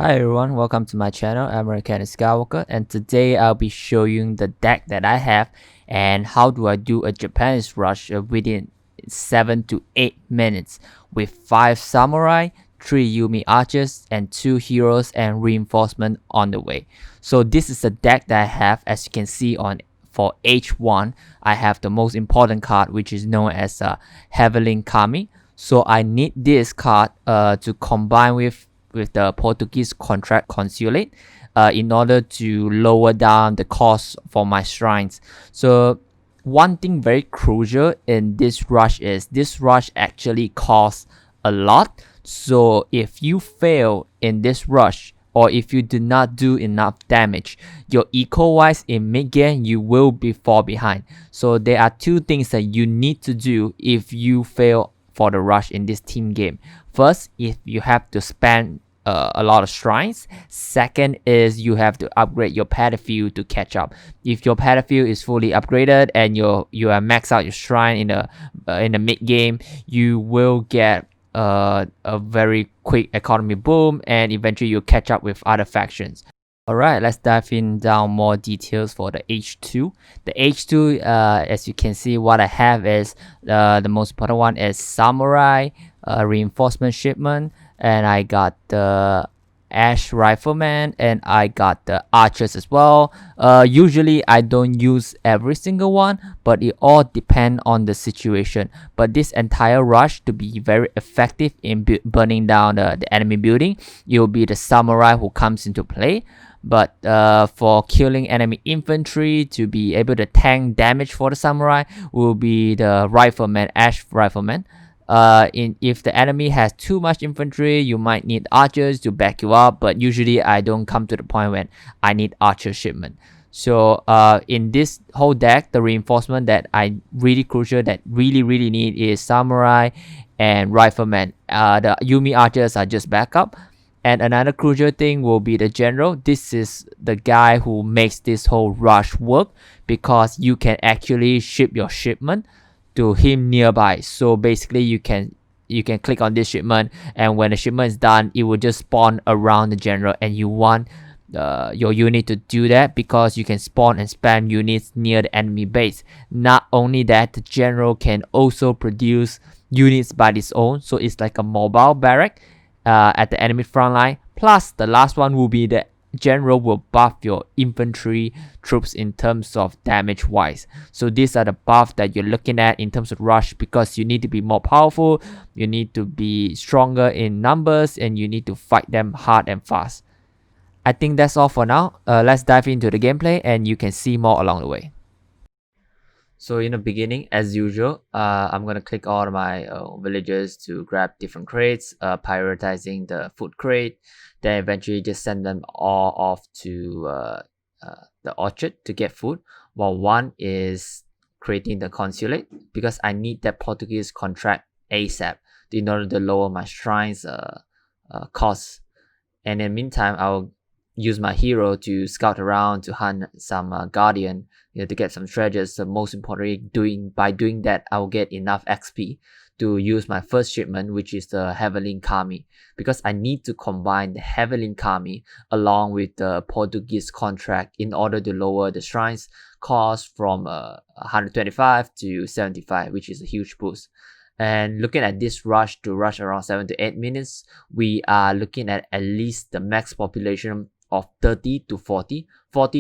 Hi everyone, welcome to my channel. I'm American Skywalker, and today I'll be showing the deck that I have and how do I do a Japanese rush within 7 to 8 minutes with 5 samurai, 3 Yumi archers, and 2 heroes and reinforcement on the way. So this is the deck that I have. As you can see on for H1, I have the most important card, which is known as Heavenly Kami. So I need this card to combine with the Portuguese contract consulate in order to lower down the cost for my shrines. So one thing very crucial in this rush is this rush actually costs a lot. So if you fail in this rush, or if you do not do enough damage, your eco-wise in mid-game, you will be fall behind. So there are two things that you need to do if you fail for the rush in this team game. First, if you have to spend a lot of shrines. Second is you have to upgrade your battlefield to catch up. If your battlefield is fully upgraded and you have maxed out your shrine in the mid game, you will get a very quick economy boom, and eventually you'll catch up with other factions. Alright, let's dive in down more details for the H2. The H2, as you can see, what I have is the most important one is Samurai, Reinforcement Shipment, and I got the Ash Rifleman, and I got the Archers as well. Usually I don't use every single one, but it all depends on the situation. But this entire rush to be very effective in burning down the enemy building, it will be the Samurai who comes into play. But for killing enemy infantry to be able to tank damage for the Samurai will be the Rifleman, Ash Rifleman. If the enemy has too much infantry, you might need archers to back you up, but usually I don't come to the point when I need archer shipment. So in this whole deck, the reinforcement that I really crucial that really need is samurai and rifleman. The Yumi archers are just backup. And another crucial thing will be the general. This is the guy who makes this whole rush work, because you can actually ship your shipment to him nearby. So basically you can click on this shipment, and when the shipment is done, it will just spawn around the general, and you want your unit to do that because you can spawn and spam units near the enemy base. Not only that, the general can also produce units by its own, so it's like a mobile barrack at the enemy front line. Plus the last one will be the general will buff your infantry troops in terms of damage wise. So these are the buff that you're looking at in terms of rush, because you need to be more powerful, you need to be stronger in numbers, and you need to fight them hard and fast. I think that's all for now. Let's dive into the gameplay and you can see more along the way. So in the beginning, as usual, I'm gonna click all of my villagers to grab different crates, prioritizing the food crate. Then eventually just send them all off to the orchard to get food, while one is creating the consulate, because I need that Portuguese contract ASAP in order to lower my shrines costs. And in the meantime, I'll use my hero to scout around to hunt some guardian, to get some treasures. So most importantly, by doing that, I will get enough XP to use my first shipment, which is the Heavenly Kami, because I need to combine the Heavenly Kami along with the Portuguese contract in order to lower the shrines cost from 125 to 75, which is a huge boost. And looking at this rush to rush around 7 to 8 minutes, we are looking at least the max population of 30 to 40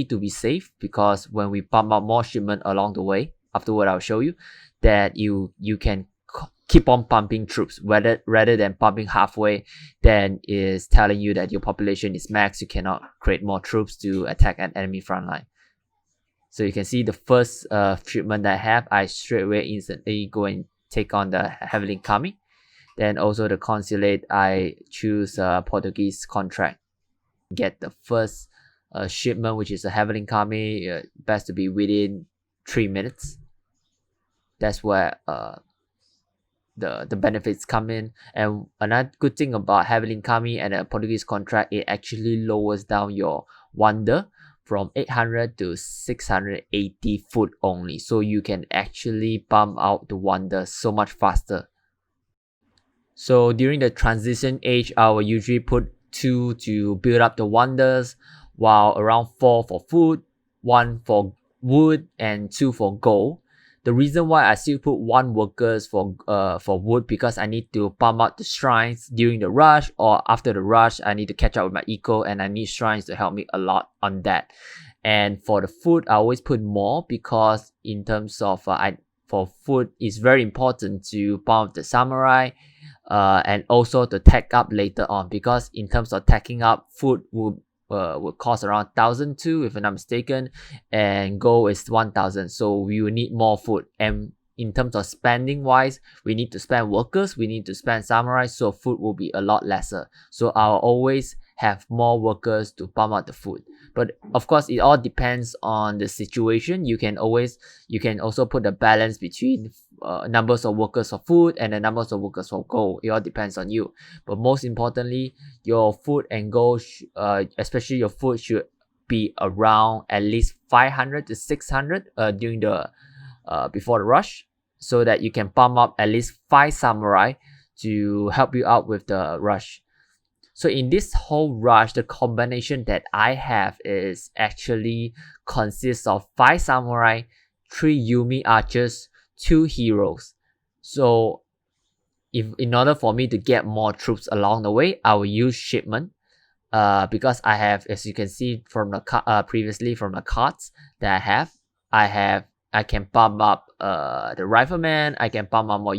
to be safe, because when we pump out more shipment along the way, afterward I'll show you that you can keep on pumping troops rather than pumping halfway, then is telling you that your population is max, you cannot create more troops to attack an enemy front line. So you can see the first shipment that I have, I straight away instantly go and take on the Heavenly Kami. Then also the consulate, I choose Portuguese contract, get the first shipment, which is a Heavenly Kami. Best to be within 3 minutes. That's where the benefits come in. And another good thing about Heavenly Kami and a Portuguese contract, it actually lowers down your wonder from 800 to 680 foot only, so you can actually pump out the wonder so much faster. So during the transition age, I will usually put 2 to build up the wonders, while around 4 for food, 1 for wood, and 2 for gold. The reason why I still put 1 workers for wood, because I need to pump out the shrines during the rush, or after the rush I need to catch up with my eco, and I need shrines to help me a lot on that. And for the food, I always put more, because in terms of for food, it's very important to pump the samurai, and also to tech up later on, because in terms of teching up, food will cost around 1,002 if I'm not mistaken, and gold is 1,000, so we will need more food. And in terms of spending wise, we need to spend workers, we need to spend samurai, so food will be a lot lesser. So I'll always have more workers to pump out the food. But of course, it all depends on the situation. You can also put a balance between numbers of workers for food and the numbers of workers for gold. It all depends on you. But most importantly, your food and gold, especially your food, should be around at least 500 to 600 during the before the rush, so that you can pump up at least 5 samurai to help you out with the rush. So in this whole rush, the combination that I have is actually consists of 5 samurai, 3 Yumi archers, 2 heroes. So if in order for me to get more troops along the way, I will use Shipment, because I have, as you can see from the previously from the cards that I can pump up the rifleman, I can pump up more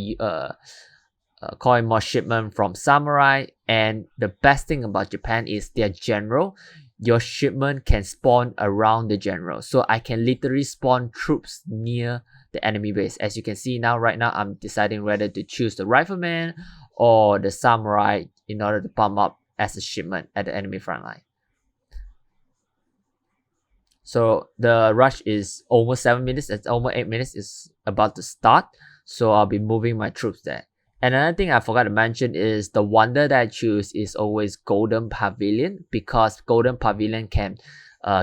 coin more shipment from samurai. And the best thing about Japan is their general. Your shipment can spawn around the general, so I can literally spawn troops near the enemy base. As you can see now, right now I'm deciding whether to choose the rifleman or the samurai in order to pump up as a shipment at the enemy front line. So the rush is almost 7 minutes, it's almost 8 minutes is about to start, so I'll be moving my troops there. Another thing I forgot to mention is the wonder that I choose is always Golden Pavilion, because Golden Pavilion can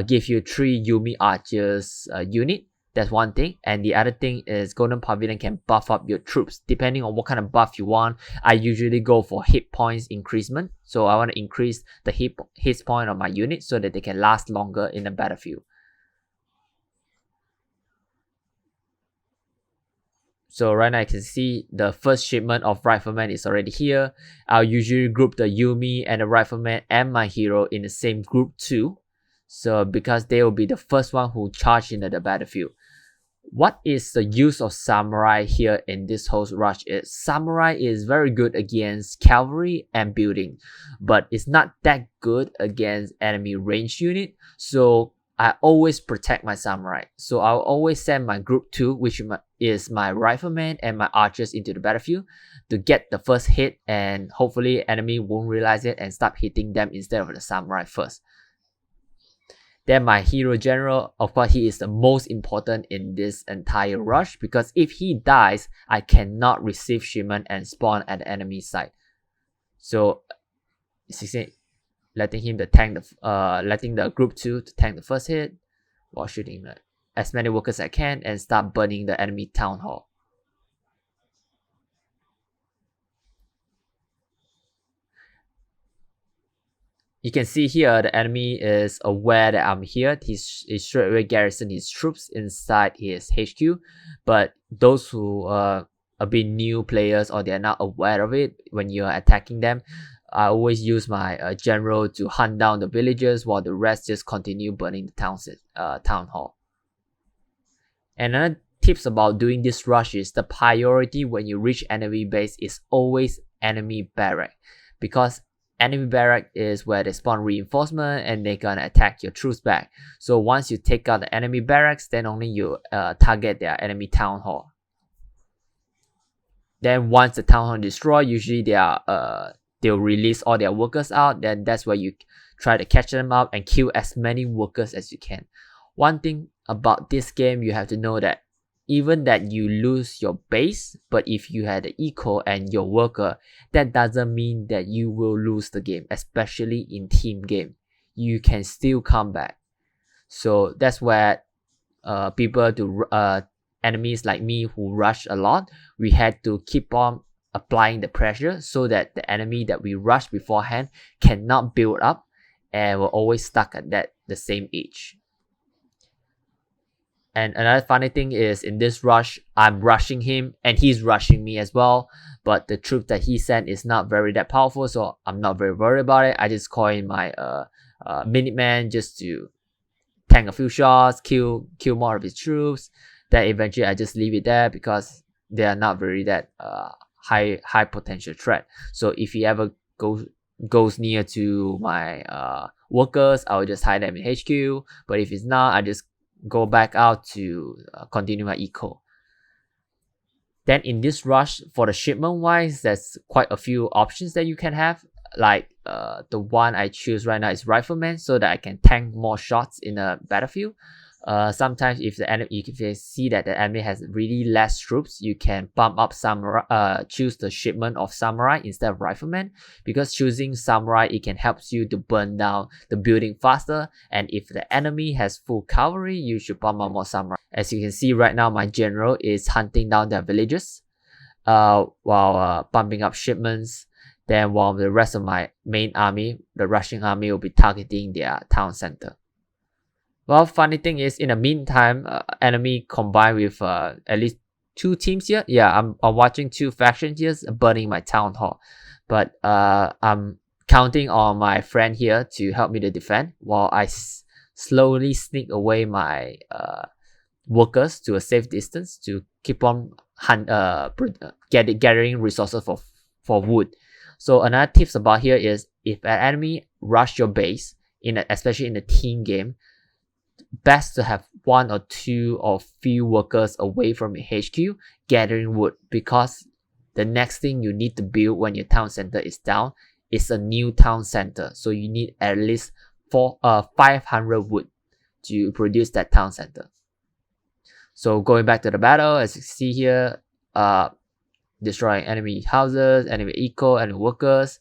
give you 3 Yumi archers unit. That's one thing. And the other thing is Golden Pavilion can buff up your troops depending on what kind of buff you want. I usually go for hit points increasement, so I want to increase the hit point of my unit so that they can last longer in the battlefield. So right now I can see the first shipment of rifleman is already here. I'll usually group the Yumi and the rifleman and my hero in the same group too. So because they will be the first one who charge into the battlefield. What is the use of samurai here in this whole rush is samurai is very good against cavalry and building, but it's not that good against enemy range unit. So I always protect my samurai. So I'll always send my group 2, which is my rifleman and my archers, into the battlefield to get the first hit, and hopefully enemy won't realize it and start hitting them instead of the samurai first. Then my hero general, of course, he is the most important in this entire rush, because if he dies, I cannot receive shipment and spawn at the enemy side. So letting him letting the group 2 to tank the first hit while shooting as many workers as I can and start burning the enemy town hall. You can see here the enemy is aware that I'm here. He's straight away garrison his troops inside his HQ. But those who are a bit new players or they're not aware of it, when you're attacking them, I always use my general to hunt down the villagers while the rest just continue burning the town hall. And another tips about doing this rush is the priority when you reach enemy base is always enemy barrack, because enemy barrack is where they spawn reinforcement and they're gonna attack your troops back. So once you take out the enemy barracks, then only you target their enemy town hall. Then once the town hall is destroyed, usually they'll release all their workers out. Then that's where you try to catch them up and kill as many workers as you can. One thing about this game, you have to know that even that you lose your base, but if you had the eco and your worker, that doesn't mean that you will lose the game, especially in team game. You can still come back. So that's where enemies like me who rush a lot, we had to keep on applying the pressure so that the enemy that we rush beforehand cannot build up and will always stuck at the same edge. And another funny thing is, in this rush, I'm rushing him and he's rushing me as well. But the troop that he sent is not very that powerful, so I'm not very worried about it. I just call in my Minuteman just to tank a few shots, kill more of his troops. Then eventually I just leave it there because they are not very that high potential threat. So if he ever goes near to my workers, I will just hide them in HQ. But if it's not, I just go back out to continue my eco. Then in this rush, for the shipment wise, there's quite a few options that you can have. Like the one I choose right now is Rifleman, so that I can tank more shots in a battlefield. Sometimes if you see that the enemy has really less troops, you can bump up Samurai, choose the Shipment of Samurai instead of Rifleman, because choosing Samurai, it can help you to burn down the building faster, and if the enemy has full cavalry, you should bump up more Samurai. As you can see right now, my general is hunting down their villages while bumping up shipments. Then while the rest of my main army, the rushing army, will be targeting their town center. Well, funny thing is, in the meantime, enemy combined with at least 2 teams here. Yeah, I'm watching 2 factions here burning my town hall. But I'm counting on my friend here to help me to defend while I slowly sneak away my workers to a safe distance to keep on gathering resources for wood. So another tips about here is, if an enemy rush your base, especially in the team game, best to have 1 or 2 or few workers away from your HQ gathering wood, because the next thing you need to build when your town center is down is a new town center. So you need at least 500 wood to produce that town center. So going back to the battle, as you see here, destroying enemy houses, enemy eco, enemy workers.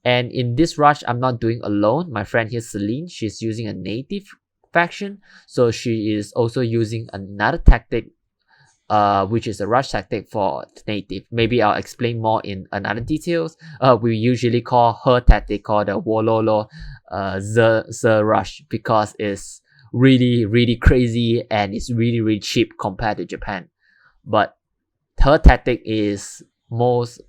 And in this rush, I'm not doing alone. My friend here, Celine, she's using a native faction, so she is also using another tactic, which is a rush tactic for native. Maybe I'll explain more in another details. We usually call her tactic called the Wololo the rush, because it's really crazy and it's really cheap compared to Japan. But her tactic is most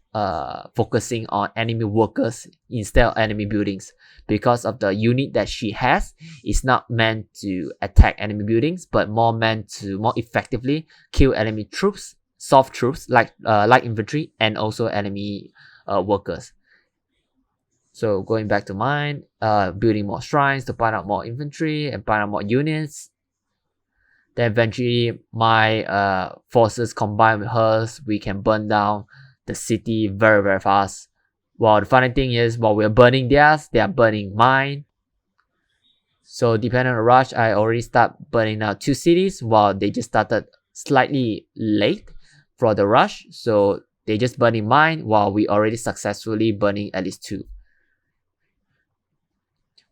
focusing on enemy workers instead of enemy buildings, because of the unit that she has is not meant to attack enemy buildings, but meant to more effectively kill enemy troops, soft troops like light infantry, and also enemy workers. So going back to mine, building more shrines to find out more infantry and find out more units. Then eventually my forces combined with hers, we can burn down the city very fast. Well, the funny thing is, while we're burning theirs, they are burning mine. So depending on the rush, I already start burning down 2 cities, while they just started slightly late for the rush. So they just burning mine while we already successfully burning at least 2.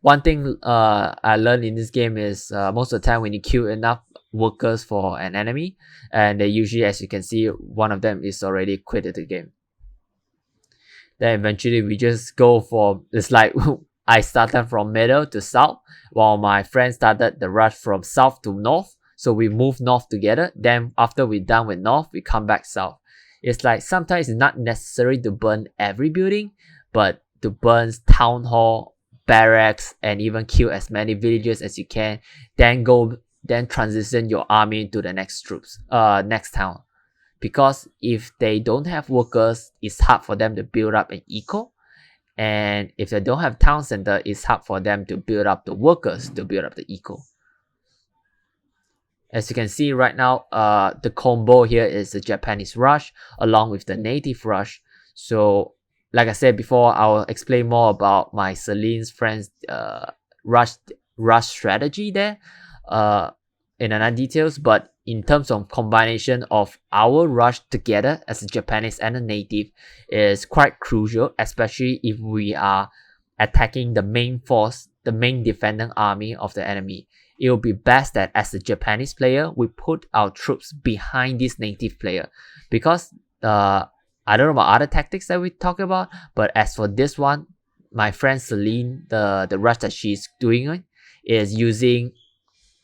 One thing I learned in this game is most of the time when you kill enough workers for an enemy, and they usually, as you can see, one of them is already quitted the game. Then eventually we just go for, it's like I started from middle to south, while my friend started the rush from south to north. So we move north together. Then after we're done with north, we come back south. It's like sometimes it's not necessary to burn every building, but to burn town hall, barracks, and even kill as many villagers as you can, then transition your army to the next next town. Because if they don't have workers, it's hard for them to build up an eco, and if they don't have town center, it's hard for them to build up the workers to build up the eco. As you can see right now, the combo here is the Japanese rush along with the native rush. So like I said before, I'll explain more about my Celine's friend's rush strategy there in another details. But in terms of combination of our rush together as a Japanese and a native is quite crucial, especially if we are attacking the main force, the main defending army of the enemy. It will be best that as a Japanese player, we put our troops behind this native player, because I don't know about other tactics that we talk about, but as for this one, my friend Celine, the rush that she's doing is using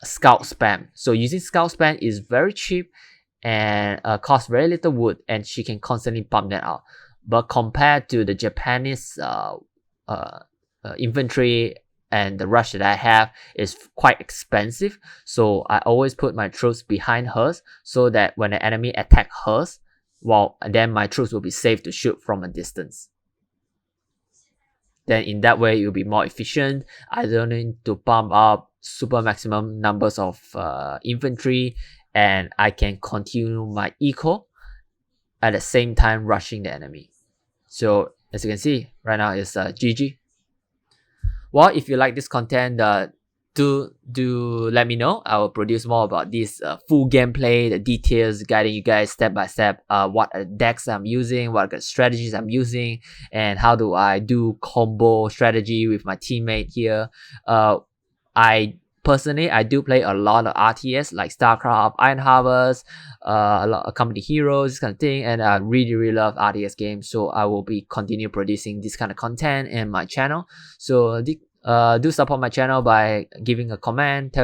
scout spam. So using scout spam is very cheap and costs very little wood, and she can constantly pump that out. But compared to the Japanese uh, infantry and the rush that I have is quite expensive, so I always put my troops behind hers so that when the enemy attack hers, well, then my troops will be safe to shoot from a distance. Then in that way it will be more efficient. I don't need to pump up super maximum numbers of infantry, and I can continue my eco at the same time rushing the enemy. So as you can see right now it's GG. Well, if you like this content, do let me know. I will produce more about this full gameplay, the details, guiding you guys step by step, what decks I'm using, what strategies I'm using, and how do I do combo strategy with my teammate here. I personally, I do play a lot of RTS like Starcraft, Iron Harvest, a lot of Company Heroes, this kind of thing, and I really love RTS games. So I will be continue producing this kind of content in my channel. So do support my channel by giving a comment,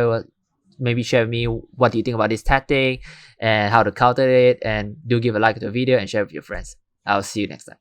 maybe share with me what do you think about this tactic and how to counter it, and do give a like to the video and share with your friends. I'll see you next time.